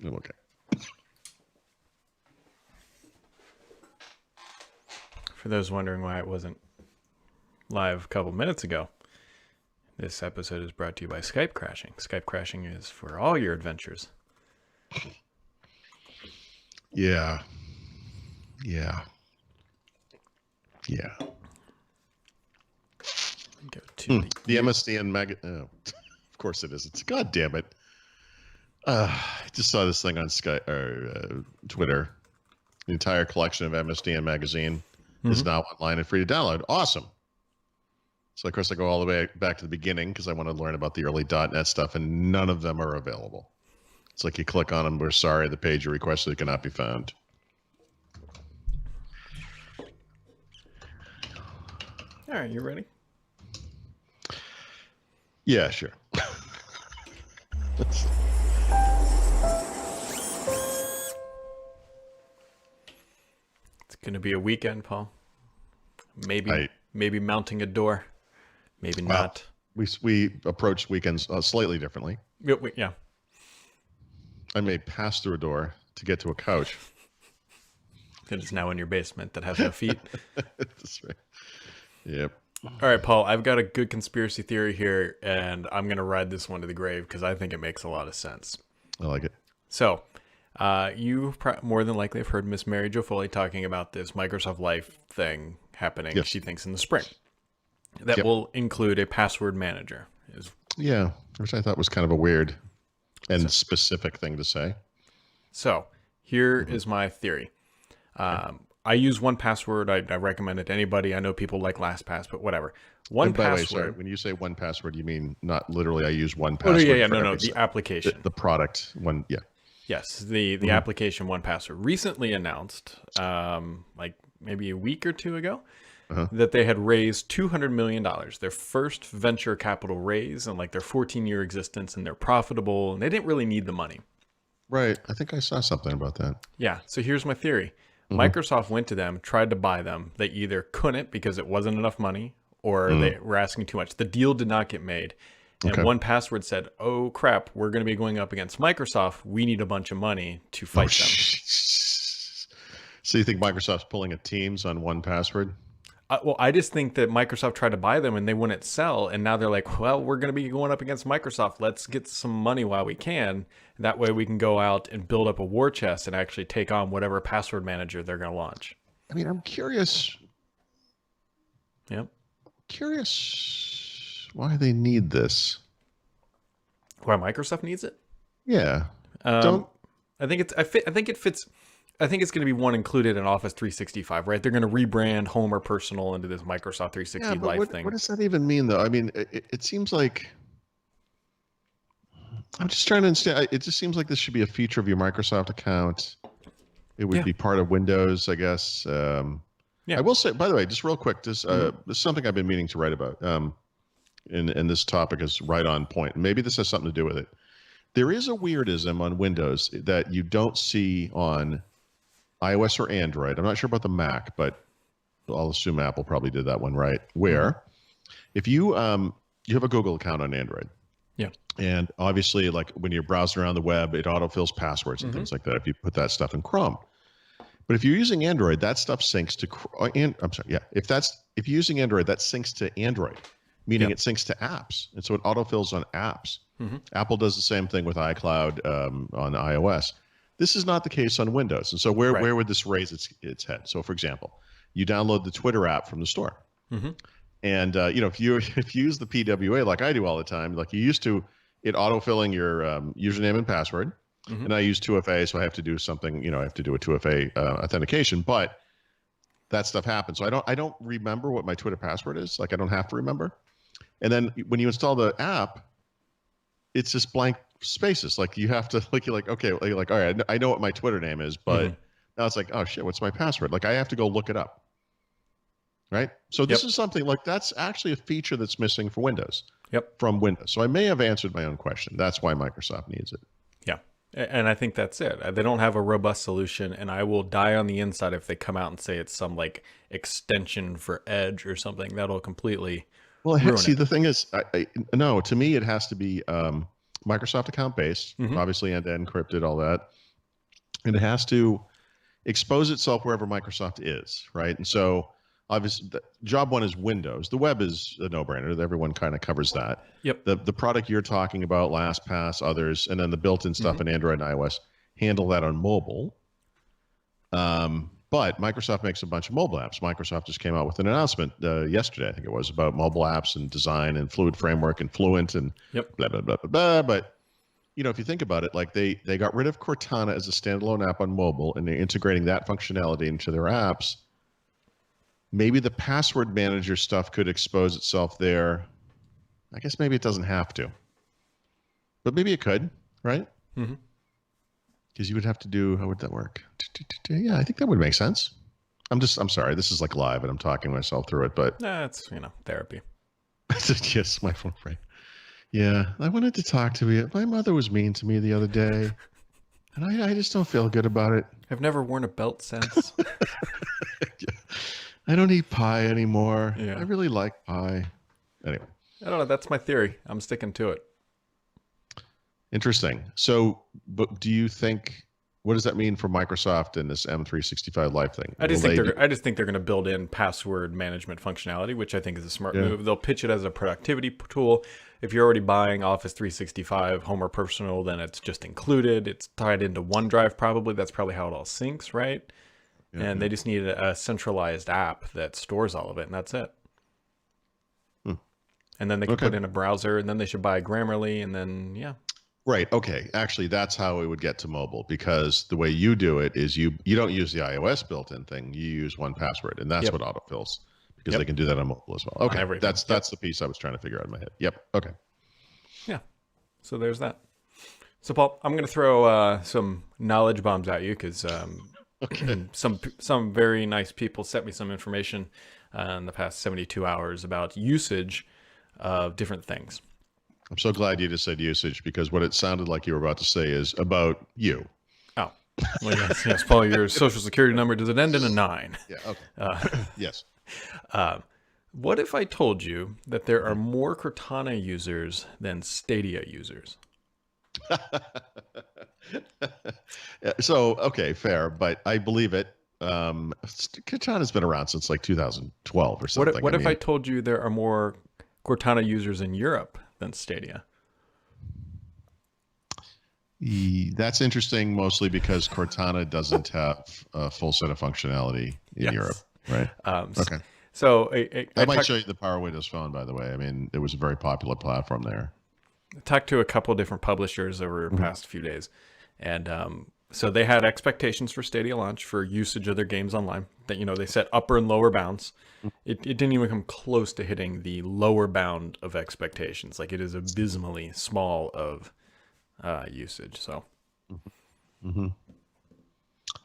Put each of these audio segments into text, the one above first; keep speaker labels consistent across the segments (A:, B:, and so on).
A: Okay.
B: For those wondering why it wasn't live a couple minutes ago, this episode is brought to you by Skype Crashing. Skype Crashing is for all your adventures.
A: Yeah.
B: Go to
A: the MSDN Mag. Oh, of course it is. It's God damn it. I just saw this thing on Sky or Twitter. The entire collection of MSDN magazine is now online and free to download. Awesome. So of course I go all the way back to the beginning because I want to learn about the early .NET stuff, and none of them are available. It's like you click on them. We're sorry, the page you requested cannot be found.
B: All right, you ready?
A: Yeah, sure.
B: It's going to be a weekend, Paul. Maybe mounting a door. Maybe not.
A: We approach weekends slightly differently.
B: Yeah.
A: I may pass through a door to get to a couch.
B: That is now in your basement that has no feet.
A: That's right. Yep.
B: All right, Paul, I've got a good conspiracy theory here, and I'm going to ride this one to the grave because I think it makes a lot of sense.
A: I like it.
B: So, you more than likely have heard Miss Mary Jo Foley talking about this Microsoft Life thing happening,
A: yes.
B: She thinks, in the spring. That will include a password manager.
A: Yeah, which I thought was kind of a weird and specific thing to say.
B: So, here is my theory. I use 1Password. I recommend it to anybody. I know people like LastPass, but whatever. 1Password. By the way, sorry, when
A: you say 1Password, you mean not literally I use 1Password?
B: Oh, yeah, no, the application.
A: The product one, yeah.
B: Yes, the application 1Password recently announced, like maybe a week or two ago, that they had raised $200 million, their first venture capital raise in like their 14-year existence, and they're profitable, and they didn't really need the money.
A: Right. I think I saw something about that.
B: Yeah. So here's my theory. Microsoft went to them, tried to buy them. They either couldn't because it wasn't enough money, or they were asking too much. The deal did not get made. And 1Password said, oh, crap, we're going to be going up against Microsoft. We need a bunch of money to fight them.
A: So you think Microsoft's pulling a Teams on 1Password?
B: Well, I just think that Microsoft tried to buy them and they wouldn't sell. And now they're like, well, we're going to be going up against Microsoft. Let's get some money while we can. That way we can go out and build up a war chest and actually take on whatever password manager they're going to launch.
A: I mean, I'm curious.
B: Yep.
A: Curious why they need this.
B: Why Microsoft needs it?
A: Yeah.
B: I think it fits. I think it's going to be one included in Office 365, right? They're going to rebrand Home or Personal into this Microsoft 360 Life thing.
A: What does that even mean, though? I mean, it seems like... I'm just trying to understand. It just seems like this should be a feature of your Microsoft account. It would be part of Windows, I guess. I will say, by the way, just real quick, this is something I've been meaning to write about. And this topic is right on point. Maybe this has something to do with it. There is a weirdism on Windows that you don't see on iOS or Android. I'm not sure about the Mac, but I'll assume Apple probably did that one right. Where if you you have a Google account on Android, and obviously, like when you're browsing around the web, it autofills passwords and things like that if you put that stuff in Chrome. But if you're using Android, that stuff syncs to if you're using Android, that syncs to Android, meaning it syncs to apps, and so it autofills on apps. Apple does the same thing with iCloud on iOS. This is not the case on Windows. And so where would this raise its head? So, for example, you download the Twitter app from the store. And, if you use the PWA like I do all the time, like you used to, it autofilling your username and password. And I use 2FA, so I have to do something, I have to do a 2FA authentication. But that stuff happens. So I don't remember what my Twitter password is. Like I don't have to remember. And then when you install the app, it's just blank spaces. Like you have to you're like, okay, like, all right, I know what my Twitter name is, but now it's like, oh shit, what's my password? Like I have to go look it up. Right. So this is something like that's actually a feature that's missing for Windows. From Windows. So I may have answered my own question. That's why Microsoft needs it.
B: Yeah. And I think that's it. They don't have a robust solution, and I will die on the inside if they come out and say it's some like extension for Edge or something. That'll completely
A: Well,
B: ruin
A: see,
B: it.
A: the thing is, no, to me, it has to be Microsoft account based, obviously end-to-end encrypted, all that. And it has to expose itself wherever Microsoft is, right? And so, obviously, job one is Windows. The web is a no-brainer. Everyone kind of covers that.
B: Yep.
A: The product you're talking about, LastPass, others, and then the built-in stuff in Android and iOS handle that on mobile. But Microsoft makes a bunch of mobile apps. Microsoft just came out with an announcement yesterday, I think it was, about mobile apps and design and Fluid Framework and Fluent and blah, blah, blah, blah, blah. But, if you think about it, like they got rid of Cortana as a standalone app on mobile, and they're integrating that functionality into their apps. Maybe the password manager stuff could expose itself there. I guess maybe it doesn't have to. But maybe it could, right?
B: Mm-hmm.
A: Because you would have to do, how would that work? Yeah, I think that would make sense. I'm sorry, this is like live and I'm talking myself through it, but.
B: It's, therapy.
A: Yes, my phone frame. Yeah, I wanted to talk to you. My mother was mean to me the other day, and I just don't feel good about it.
B: I've never worn a belt since.
A: I don't eat pie anymore.
B: Yeah.
A: I really like pie. Anyway.
B: I don't know. That's my theory. I'm sticking to it.
A: Interesting. So, but do you think, what does that mean for Microsoft and this M365 Live thing?
B: I just think they're going to build in password management functionality, which I think is a smart move. They'll pitch it as a productivity tool. If you're already buying Office 365 Home or Personal, then it's just included. It's tied into OneDrive probably. That's probably how it all syncs, right? Yeah, and they just need a centralized app that stores all of it, and that's it. And then they can put in a browser, and then they should buy Grammarly, and then,
A: Right. Okay. Actually, that's how it would get to mobile, because the way you do it is you don't use the iOS built-in thing. You use 1Password, and that's what autofills, because they can do that on mobile as well. Okay. That's the piece I was trying to figure out in my head. Yep. Okay.
B: Yeah. So there's that. So Paul, I'm going to throw some knowledge bombs at you, because some very nice people sent me some information in the past 72 hours about usage of different things.
A: I'm so glad you just said usage, because what it sounded like you were about to say is about you.
B: Oh, well, yes, Paul, your social security number, does it end in a 9?
A: Yeah, okay. Yes.
B: What if I told you that there are more Cortana users than Stadia users?
A: So, okay, fair, but I believe it. Cortana's been around since like 2012 or something.
B: What if I told you there are more Cortana users in Europe than Stadia?
A: That's interesting, mostly because Cortana doesn't have a full set of functionality in Europe, right? Okay.
B: So
A: I might show you the Power Windows Phone, by the way. I mean, it was a very popular platform there.
B: I talked to a couple of different publishers over the past few days, and so they had expectations for Stadia launch for usage of their games online. That they set upper and lower bounds. It didn't even come close to hitting the lower bound of expectations. Like, it is abysmally small of usage. So,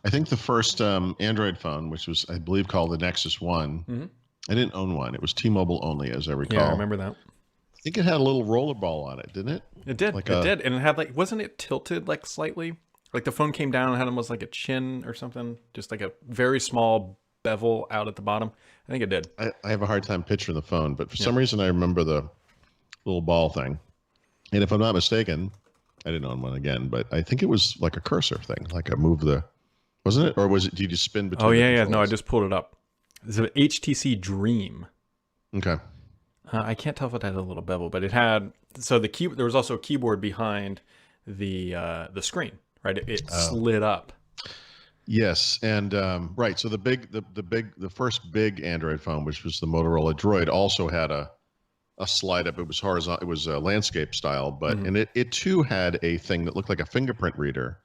A: I think the first Android phone, which was, I believe, called the Nexus One. I didn't own one. It was T-Mobile only, as I recall.
B: Yeah, I remember that.
A: I think it had a little rollerball on it, didn't it?
B: It did. It did, and it had wasn't it tilted slightly? Like the phone came down and had almost like a chin or something, just like a very small bevel out at the bottom. I think it did.
A: I have a hard time picturing the phone, but for some reason I remember the little ball thing. And if I'm not mistaken, I didn't own one again, but I think it was like a cursor thing, like a wasn't it? Or was it, do you just spin between?
B: Oh, yeah. No, I just pulled it up. It's an HTC Dream.
A: Okay.
B: I can't tell if it had a little bevel, but it had, so there was also a keyboard behind the screen, right? It slid up.
A: Yes, and right. So the first big Android phone, which was the Motorola Droid, also had a slide up. It was horizontal. It was landscape style, but and it too had a thing that looked like a fingerprint reader,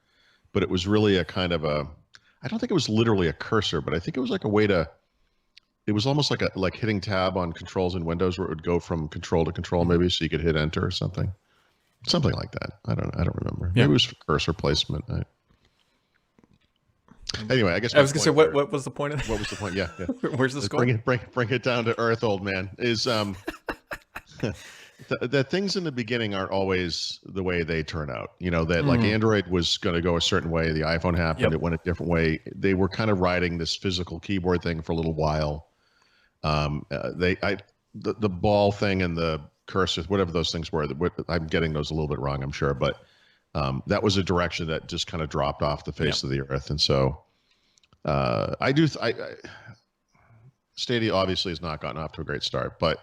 A: but it was really a kind of a. I don't think it was literally a cursor, but I think it was like a way to. It was almost like hitting tab on controls in Windows, where it would go from control to control, maybe, so you could hit enter or something like that. I don't remember. Yeah. Maybe it was for cursor placement. Anyway, I guess
B: I was gonna say, what was the point of that?
A: What was the point? Yeah.
B: Where's this going?
A: Bring it down to earth, old man. Is the things in the beginning aren't always the way they turn out. That like Android was going to go a certain way, the iPhone happened, it went a different way. They were kind of riding this physical keyboard thing for a little while. the ball thing and the cursor, whatever those things were. I'm getting those a little bit wrong, I'm sure, but that was a direction that just kind of dropped off the face of the earth. And so Stadia obviously has not gotten off to a great start, but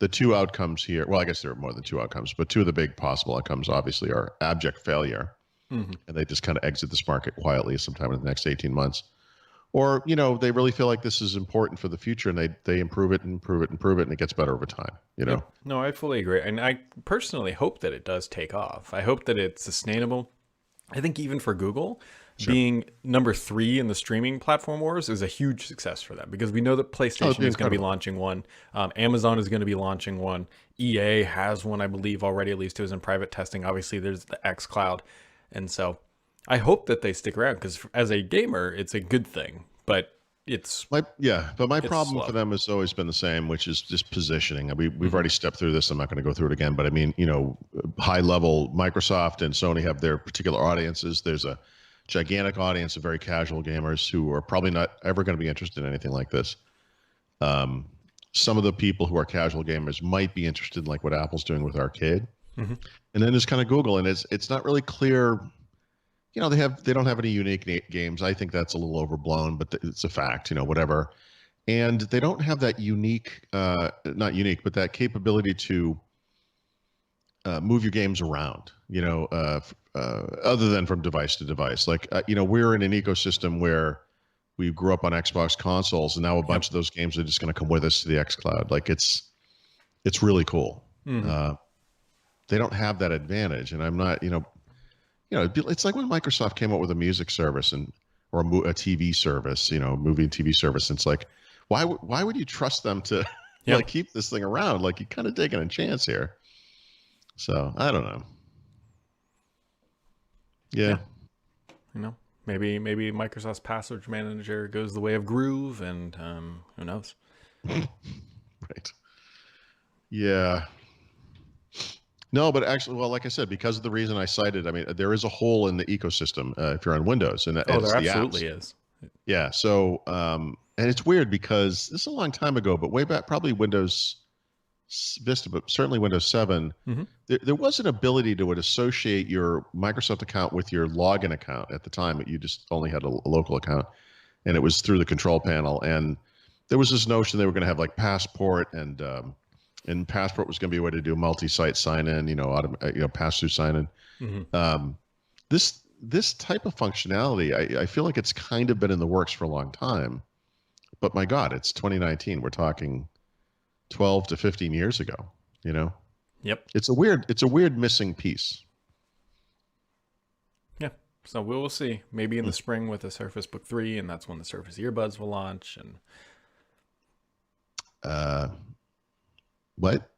A: the two outcomes here, well, I guess there are more than two outcomes, but two of the big possible outcomes obviously are abject failure, and they just kind of exit this market quietly sometime in the next 18 months. Or, they really feel like this is important for the future, and they improve it and improve it and improve it, and it gets better over time,
B: Yep. No, I fully agree. And I personally hope that it does take off. I hope that it's sustainable. I think even for Google, being number 3 in the streaming platform wars is a huge success for them, because we know that PlayStation is going to be launching one. Amazon is going to be launching one. EA has one, I believe, already. At least it was in private testing. Obviously, there's the xCloud. And so I hope that they stick around, because as a gamer, it's a good thing. But my
A: problem for them has always been the same, which is just positioning. We've already stepped through this. I'm not going to go through it again. But I mean, high level, Microsoft and Sony have their particular audiences. There's a gigantic audience of very casual gamers who are probably not ever going to be interested in anything like this. Some of the people who are casual gamers might be interested in like what Apple's doing with Arcade. And then there's kind of Google, and it's not really clear. They don't have any unique games. I think that's a little overblown, but it's a fact, whatever. And they don't have that unique, not unique, but that capability to move your games around, other than from device to device. Like, we're in an ecosystem where we grew up on Xbox consoles, and now a bunch of those games are just going to come with us to the xCloud. Like, it's really cool. They don't have that advantage, and I'm not, it's like when Microsoft came up with a music service or a TV service, movie and TV service. And it's like, why would you trust them to like keep this thing around? Like, you're kind of taking a chance here. So I don't know. Yeah.
B: Maybe Microsoft's password manager goes the way of Groove, and who knows?
A: Right. Yeah. No, but actually, well, like I said, because of the reason I cited, I mean, there is a hole in the ecosystem if you're on Windows, and
B: there absolutely is.
A: Yeah. So, and it's weird because this is a long time ago, but way back, probably Windows Vista, but certainly Windows 7, there was an ability to associate your Microsoft account with your login account at the time. You just only had a local account, and it was through the control panel. And there was this notion they were going to have like Passport, and Passport was going to be a way to do multi-site sign-in, pass-through sign-in. This type of functionality, I feel like it's kind of been in the works for a long time. But my God, it's 2019. We're talking 12 to 15 years ago.
B: Yep.
A: It's a weird missing piece.
B: Yeah. So we'll see. Maybe in the spring with the Surface Book 3, and that's when the Surface earbuds will launch. And
A: what?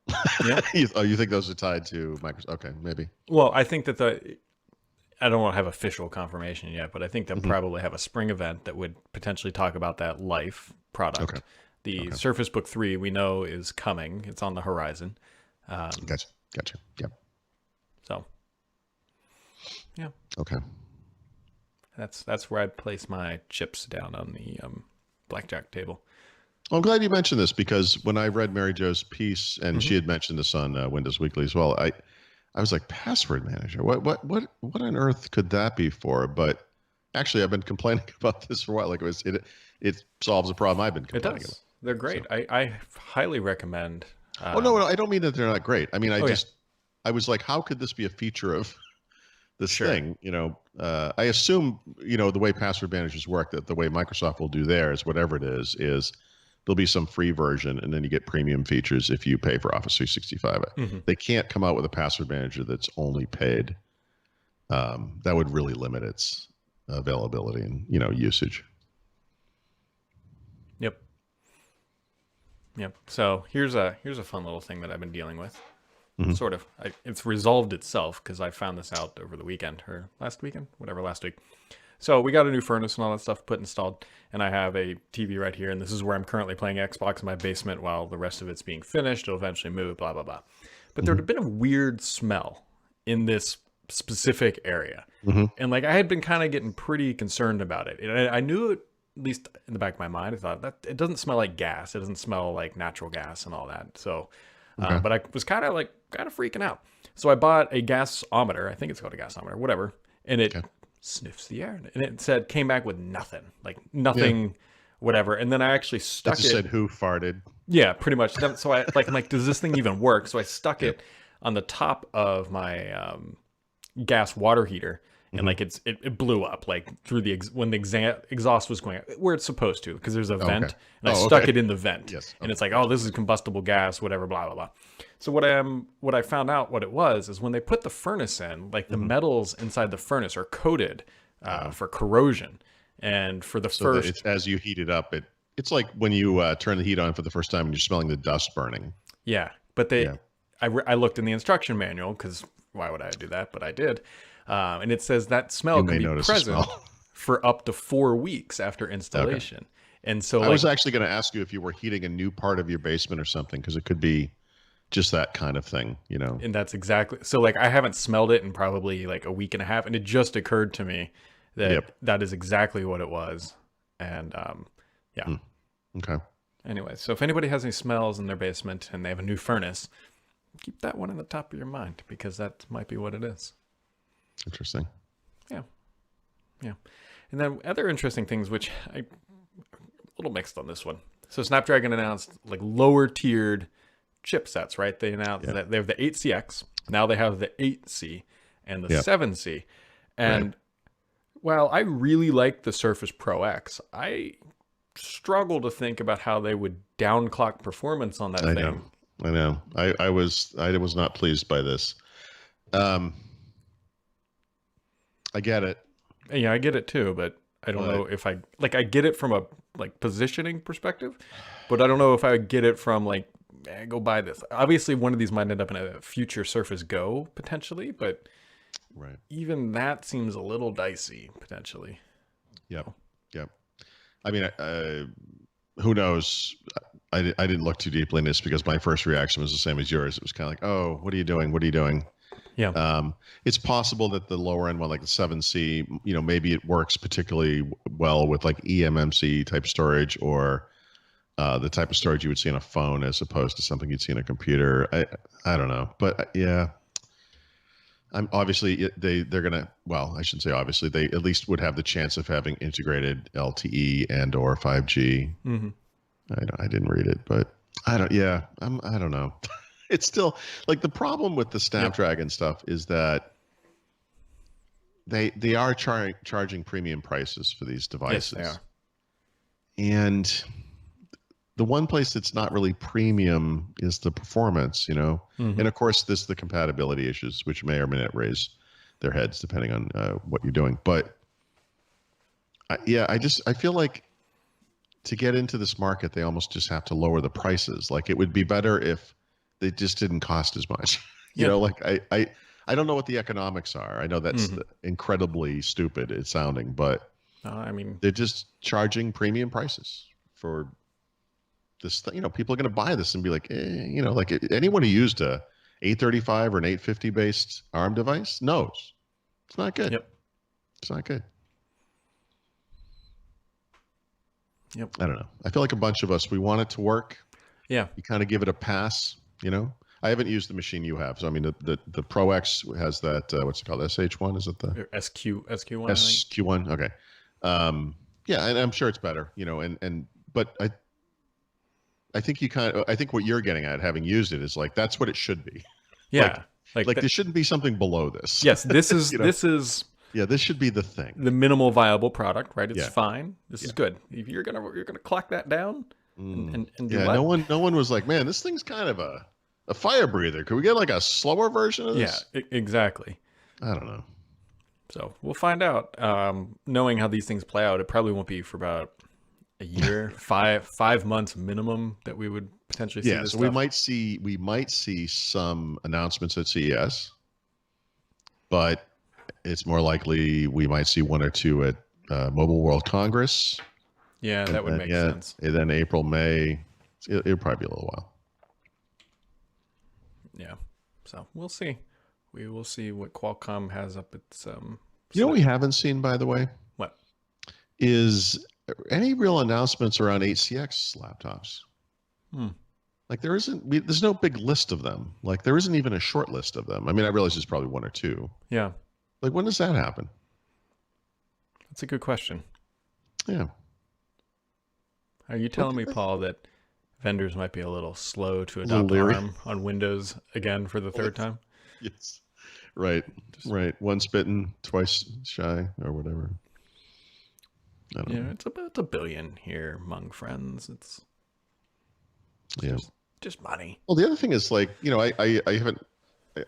B: Yeah.
A: You think those are tied to Microsoft? Okay, maybe.
B: Well, I think that I don't want to have official confirmation yet, but I think they'll probably have a spring event that would potentially talk about that Life product.
A: Okay.
B: The Surface Book 3 we know is coming. It's on the horizon.
A: Gotcha. Yep.
B: So, yeah.
A: Okay.
B: That's where I'd place my chips down on the blackjack table.
A: Well, I'm glad you mentioned this, because when I read Mary Jo's piece, and she had mentioned this on Windows Weekly as well, I was like, password manager. What on earth could that be for? But actually, I've been complaining about this for a while. Like, it solves a problem I've been complaining about.
B: They're great. So. I highly recommend.
A: No, I don't mean that they're not great. I mean, I was like, how could this be a feature of this thing? I assume, the way password managers work, that the way Microsoft will do theirs, whatever it is there'll be some free version, and then you get premium features if you pay for Office 365. They can't come out with a password manager that's only paid. That would really limit its availability and usage.
B: Yep. So here's a fun little thing that I've been dealing with. Sort of. It's resolved itself, because I found this out over the weekend, or last week. So we got a new furnace and all that stuff installed, and I have a TV right here, and this is where I'm currently playing Xbox in my basement while the rest of it's being finished. It'll eventually move, blah, blah, blah. But there had been a weird smell in this specific area. And like, I had been kind of getting pretty concerned about it. And I knew it least in the back of my mind, I thought that it doesn't smell like gas. It doesn't smell like natural gas and all that. So,
A: Okay.
B: but I was kind of freaking out. So I bought a gasometer. I think it's called a gasometer, whatever. And it sniffs the air. And it said, came back with nothing, like nothing, whatever. And then I actually stuck it.
A: It said who farted.
B: Yeah, pretty much. So I'm like, does this thing even work? So I stuck it on the top of my gas water heater. And like it blew up like through when the exhaust was going out, where it's supposed to, because there's a vent, and I stuck it in the vent.
A: Yes.
B: And it's like, oh, this is combustible gas, whatever, blah blah blah. So what I found out what it was is when they put the furnace in, like the metals inside the furnace are coated for corrosion, and for the first,
A: it's, as you heat it up, it's like when you turn the heat on for the first time and you're smelling the dust burning.
B: Yeah, but I looked in the instruction manual, because why would I do that? But I did. And it says that smell can be present for up to 4 weeks after installation. Okay. And so
A: I was actually going to ask you if you were heating a new part of your basement or something, because it could be just that kind of thing, you know?
B: And that's exactly, so like I haven't smelled it in probably like a week and a half. And it just occurred to me that that is exactly what it was. And
A: Okay.
B: Anyway, so if anybody has any smells in their basement and they have a new furnace, keep that one in the top of your mind, because that might be what it is.
A: Interesting.
B: Yeah. And then other interesting things, which I'm a little mixed on this one. So Snapdragon announced like lower tiered chipsets, right? They announced that they have the 8CX. Now they have the 8C and the 7C. And while I really like the Surface Pro X, I struggle to think about how they would downclock performance on that thing.
A: I know. I was not pleased by this. I get it.
B: Yeah, I get it too, but I don't know if I get it from a positioning perspective, but I don't know if I would get it from go buy this. Obviously, one of these might end up in a future Surface Go potentially, but even that seems a little dicey potentially.
A: Yep. I mean, who knows? I didn't look too deeply in this, because my first reaction was the same as yours. It was kind of like, oh, what are you doing? What are you doing?
B: Yeah.
A: It's possible that the lower end one, like the 7C, maybe it works particularly well with like eMMC type storage, or the type of storage you would see on a phone as opposed to something you'd see in a computer. I don't know, but I'm obviously they're gonna. Well, I shouldn't say obviously. They at least would have the chance of having integrated LTE and or 5G.
B: Mm-hmm.
A: I didn't read it, but I don't. Yeah, I don't know. It's still like the problem with the Snapdragon stuff is that they are charging premium prices for these devices.
B: Yes,
A: they are. And the one place that's not really premium is the performance, Mm-hmm. And of course, the compatibility issues, which may or may not raise their heads depending on what you're doing. But I feel like to get into this market, they almost just have to lower the prices. Like it would be better if they just didn't cost as much. You know, like I don't know what the economics are. I know that's incredibly stupid it's sounding, but
B: I mean,
A: they're just charging premium prices for this. People are going to buy this and be like, like anyone who used a 835 or an 850 based ARM device knows it's not good.
B: Yep.
A: It's not good.
B: Yep.
A: I don't know. I feel like a bunch of us, we want it to work.
B: Yeah.
A: You kind of give it a pass. I haven't used the machine you have. So, I mean, the Pro X has that, what's it called? SH1? Is it the
B: SQ1?
A: SQ1. Okay. Yeah. And I'm sure it's better, but I think I think what you're getting at, having used it, is like, that's what it should be.
B: Yeah.
A: Like there shouldn't be something below this.
B: Yes. This is,
A: this should be the thing.
B: The minimal viable product, right? It's fine. This is good. If you're going to clock that down and do what?
A: No one was like, man, this thing's kind of a fire breather. Could we get like a slower version of this?
B: Yeah, exactly.
A: I don't know.
B: So we'll find out. Knowing how these things play out, it probably won't be for about a year, 5 months minimum that we would potentially see.
A: Yeah, so we might see some announcements at CES, but it's more likely we might see one or two at Mobile World Congress.
B: Yeah, that would make sense.
A: And then April, May, it'll probably be a little while.
B: Yeah, so we'll see. We will see what Qualcomm has up its.
A: You know what we haven't seen, by the way?
B: What?
A: Is any real announcements around HCX laptops. Like there's no big list of them. Like there isn't even a short list of them. I mean, I realize there's probably one or two.
B: Yeah.
A: Like when does that happen?
B: That's a good question.
A: Yeah.
B: Are you telling me, Paul, that vendors might be a little slow to adopt ARM on Windows again for the third time?
A: Yes. Right. Right. Once bitten, twice shy, or whatever. I don't know.
B: It's about $1 billion here among friends. It's just money.
A: Well, the other thing is like, I haven't,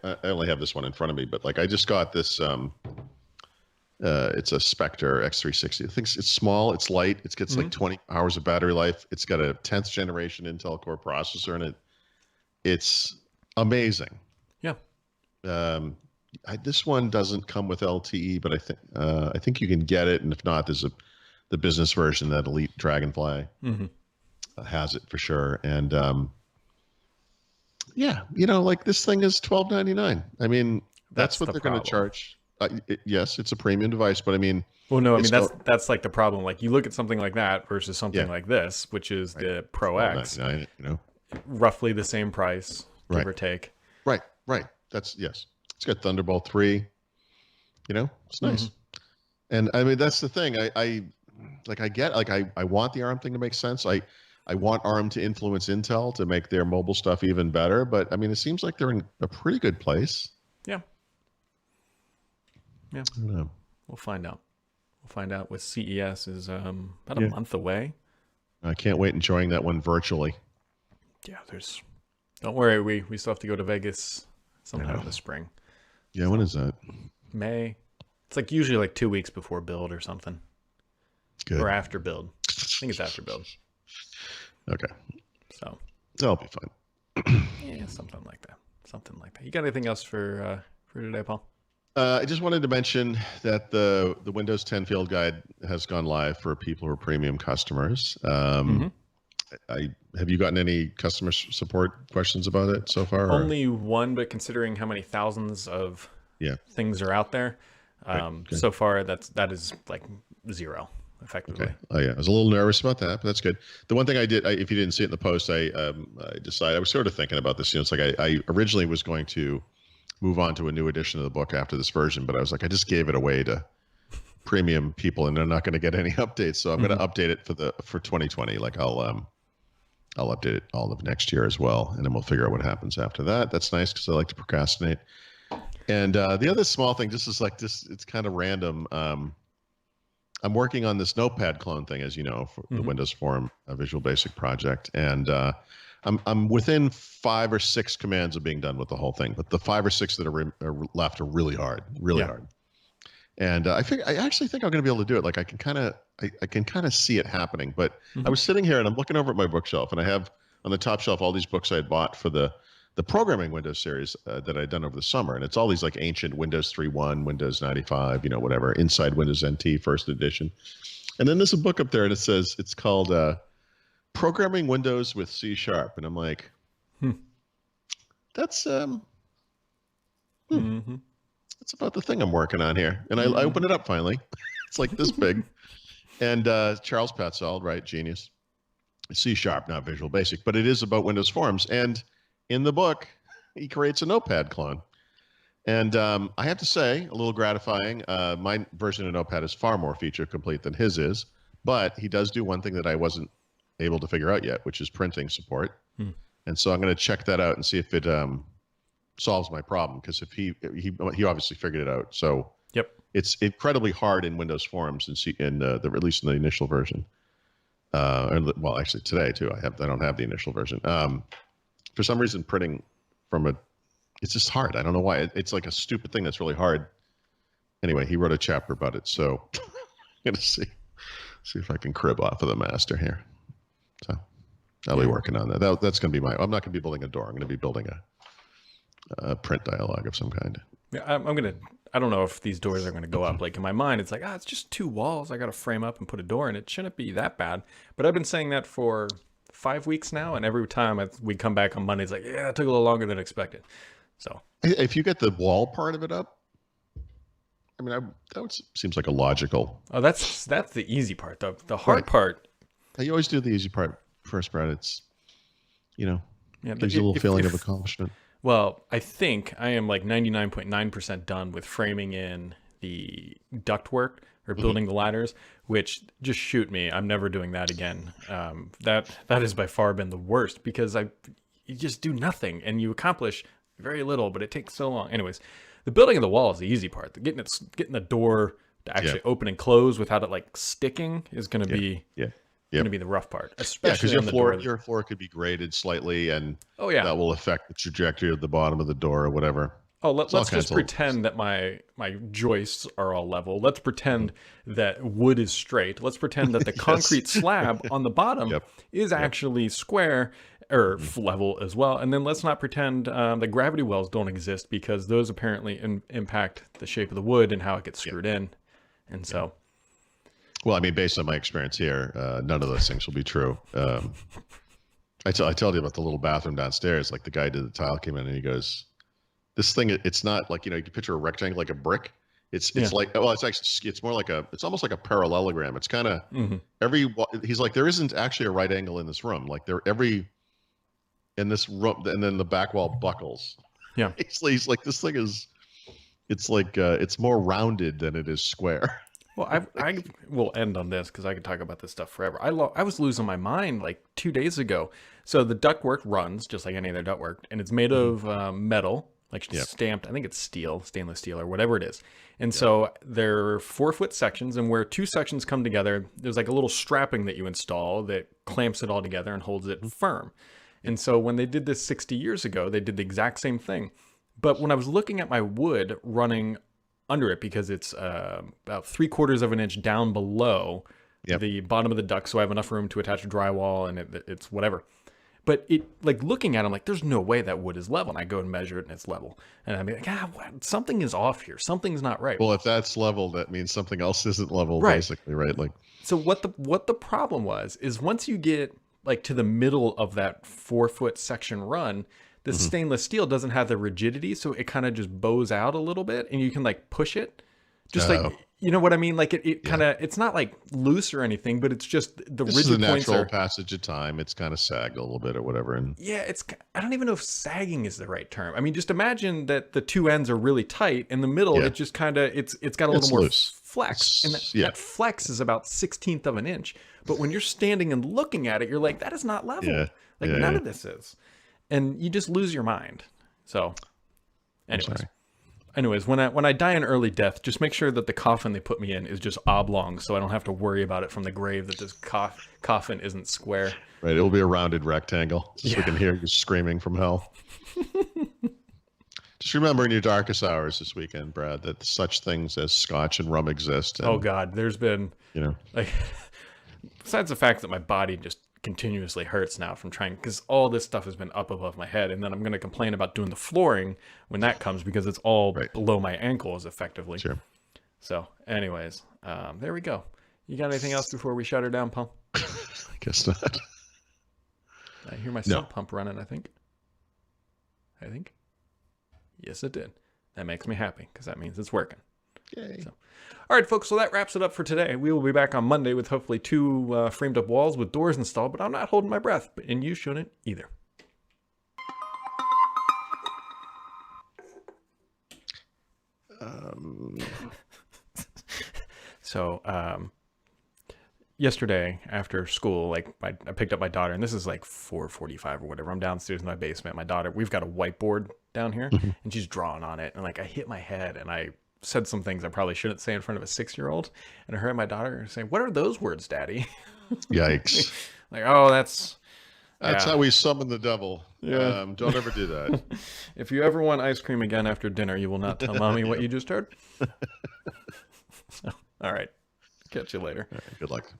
A: I only have this one in front of me, but like I just got this, it's a Spectre X360. I think it's small, it's light, it gets like 20 hours of battery life. It's got a 10th generation Intel Core processor in it. It's amazing.
B: Yeah.
A: This one doesn't come with LTE, but I think you can get it, and if not, there's the business version, that Elite Dragonfly has it for sure. And yeah, like this thing is $12.99. I mean, that's what they're going to charge. Yes, it's a premium device, but I mean,
B: well, no, I mean that's like the problem. Like you look at something like that versus something like this, which is the Pro X, roughly the same price, give or take.
A: Right. Yes. It's got Thunderbolt 3. It's nice. And I mean, that's the thing. I want the ARM thing to make sense. I want ARM to influence Intel to make their mobile stuff even better. But I mean, it seems like they're in a pretty good place.
B: Yeah. Yeah.
A: I don't know.
B: We'll find out. With CES is about a month away.
A: I can't wait enjoying that one virtually.
B: Yeah, don't worry, we still have to go to Vegas sometime in the spring.
A: Yeah, when is that?
B: May. It's like usually like 2 weeks before build or something.
A: Good.
B: Or after build. I think it's after build.
A: Okay.
B: So
A: that'll be fun.
B: Yeah, something like that. You got anything else for today, Paul?
A: I just wanted to mention that the Windows 10 field guide has gone live for people who are premium customers. Have you gotten any customer support questions about it so far?
B: Only one, but considering how many thousands of things are out there, so far that is like zero, effectively.
A: Okay. Oh yeah, I was a little nervous about that, but that's good. The one thing I did, if you didn't see it in the post, I decided I was sort of thinking about this. It's like I originally was going to move on to a new edition of the book after this version, but I was like, I just gave it away to premium people, and they're not going to get any updates. So I'm going to update it for 2020. Like I'll update it all of next year as well, and then we'll figure out what happens after that. That's nice because I like to procrastinate. And the other small thing, just is like this, it's kind of random. I'm working on this Notepad clone thing, as you know, for the Windows Forum Visual Basic project, and I'm within 5 or 6 commands of being done with the whole thing. But the 5 or 6 that are left are really hard, hard. And I actually think I'm going to be able to do it. Like I can kind of see it happening. But I was sitting here and I'm looking over at my bookshelf, and I have on the top shelf all these books I had bought for the programming Windows series that I'd done over the summer. And it's all these like ancient Windows 3.1, Windows 95, whatever, Inside Windows NT first edition. And then there's a book up there, and it's called Programming Windows with C#. And I'm like, that's that's about the thing I'm working on here. And I opened it up finally. It's like this big. And Charles Petzold, right, genius. C#, not Visual Basic, but it is about Windows Forms. And in the book, he creates a Notepad clone. And I have to say, a little gratifying, my version of Notepad is far more feature complete than his is. But he does do one thing that I wasn't able to figure out yet, which is printing support. And so I'm going to check that out and see if it solves my problem, because if he obviously figured it out. So it's incredibly hard in Windows Forms and at least in the initial version. Well, actually today too. I don't have the initial version. For some reason, printing it's just hard. I don't know why. It's like a stupid thing that's really hard. Anyway, he wrote a chapter about it, so I'm gonna see if I can crib off of the master here. So I'll be working on that. That's gonna be I'm not gonna be building a door. I'm gonna be building a print dialogue of some kind.
B: Yeah, I don't know if these doors are going to go up. Like in my mind, it's like, it's just 2 walls. I got to frame up and put a door in. It shouldn't be that bad. But I've been saying that for 5 weeks now. And every time we come back on Monday, it's like, it took a little longer than expected. So
A: if you get the wall part of it up, I mean, seems like a logical.
B: Oh, that's the easy part. The hard part.
A: You always do the easy part first, Brad. It's, gives you a little feeling of accomplishment.
B: Well, I think I am like 99.9% done with framing in the ductwork or building the ladders, which just shoot me. I'm never doing that again. That has by far been the worst because you just do nothing and you accomplish very little, but it takes so long. Anyways, the building of the wall is the easy part. Getting the door to actually open and close without it like sticking is going to be going to be the rough part, especially
A: because your floor could be graded slightly, and that will affect the trajectory of the bottom of the door or whatever.
B: Oh, let's just pretend that my joists are all level. Let's pretend that wood is straight. Let's pretend that the concrete slab on the bottom is actually square or level as well. And then let's not pretend that gravity wells don't exist, because those apparently impact the shape of the wood and how it gets screwed in. And so...
A: Well, I mean, based on my experience here, none of those things will be true. I told you about the little bathroom downstairs. Like, the guy did the tile, came in and he goes, "This thing, it's not like, you can picture a rectangle like a brick. It's like, well, it's more like it's almost like a parallelogram. It's kind of he's like, there isn't actually a right angle in this room. Like, in this room, and then the back wall buckles.
B: Yeah.
A: He's like, this thing is, it's like, it's more rounded than it is square."
B: Well, I will end on this because I could talk about this stuff forever. I was losing my mind like 2 days ago. So the ductwork runs just like any other ductwork, and it's made of metal, like stamped. I think it's steel, stainless steel, or whatever it is. And so they're 4-foot sections, and where 2 sections come together, there's like a little strapping that you install that clamps it all together and holds it firm. And so when they did this 60 years ago, they did the exact same thing. But when I was looking at my wood running under it, because it's about 3/4 of an inch down below the bottom of the duct, so I have enough room to attach a drywall, and it's whatever. But it, like, looking at it, I'm like, there's no way that wood is level. And I go and measure it, and it's level. And I'm like, something is off here. Something's not right.
A: Well, if that's level, that means something else isn't level, basically, right? Like,
B: so what the problem was is once you get like to the middle of that 4-foot section run, the stainless steel doesn't have the rigidity, so it kind of just bows out a little bit, and you can like push it, just like, you know what I mean? Like it kind of, it's not like loose or anything, but it's just the rigid
A: is the
B: points
A: natural passage of time. It's kind of sagged a little bit or whatever. And
B: I don't even know if sagging is the right term. I mean, just imagine that the 2 ends are really tight, in the middle it just kind of it's got a little more flex, and that flex is about 1/16 of an inch. But when you're standing and looking at it, you're like, that is not level. None of this is. And you just lose your mind. So, anyways, when I die an early death, just make sure that the coffin they put me in is just oblong, so I don't have to worry about it from the grave that this coffin isn't square.
A: Right, it'll be a rounded rectangle, so we can hear you screaming from hell. Just remember in your darkest hours this weekend, Brad, that such things as scotch and rum exist. And,
B: oh God, there's been, like, besides the fact that my body just continuously hurts now from trying, because all this stuff has been up above my head, and then I'm going to complain about doing the flooring when that comes, because it's all below my ankles effectively.
A: Sure.
B: So anyways, there we go. You got anything else before we shut her down, Pump?
A: I guess not.
B: I hear my sub pump running, I think. Yes, it did. That makes me happy, because that means it's working.
A: Yay.
B: So, all right, folks, so that wraps it up for today. We will be back on Monday with hopefully 2 framed up walls with doors installed, but I'm not holding my breath, and you shouldn't either. So, yesterday after school, like I picked up my daughter, and this is like 4:45 or whatever. I'm downstairs in my basement. My daughter, we've got a whiteboard down here, and she's drawing on it, and like I hit my head, and I said some things I probably shouldn't say in front of a 6-year-old, and I heard my daughter say, "What are those words, Daddy?"
A: Yikes!
B: Like, oh, that's
A: how we summon the devil. Yeah. Don't ever do that.
B: If you ever want ice cream again after dinner, you will not tell mommy what you just heard. So, all right. Catch you later.
A: All right, good luck.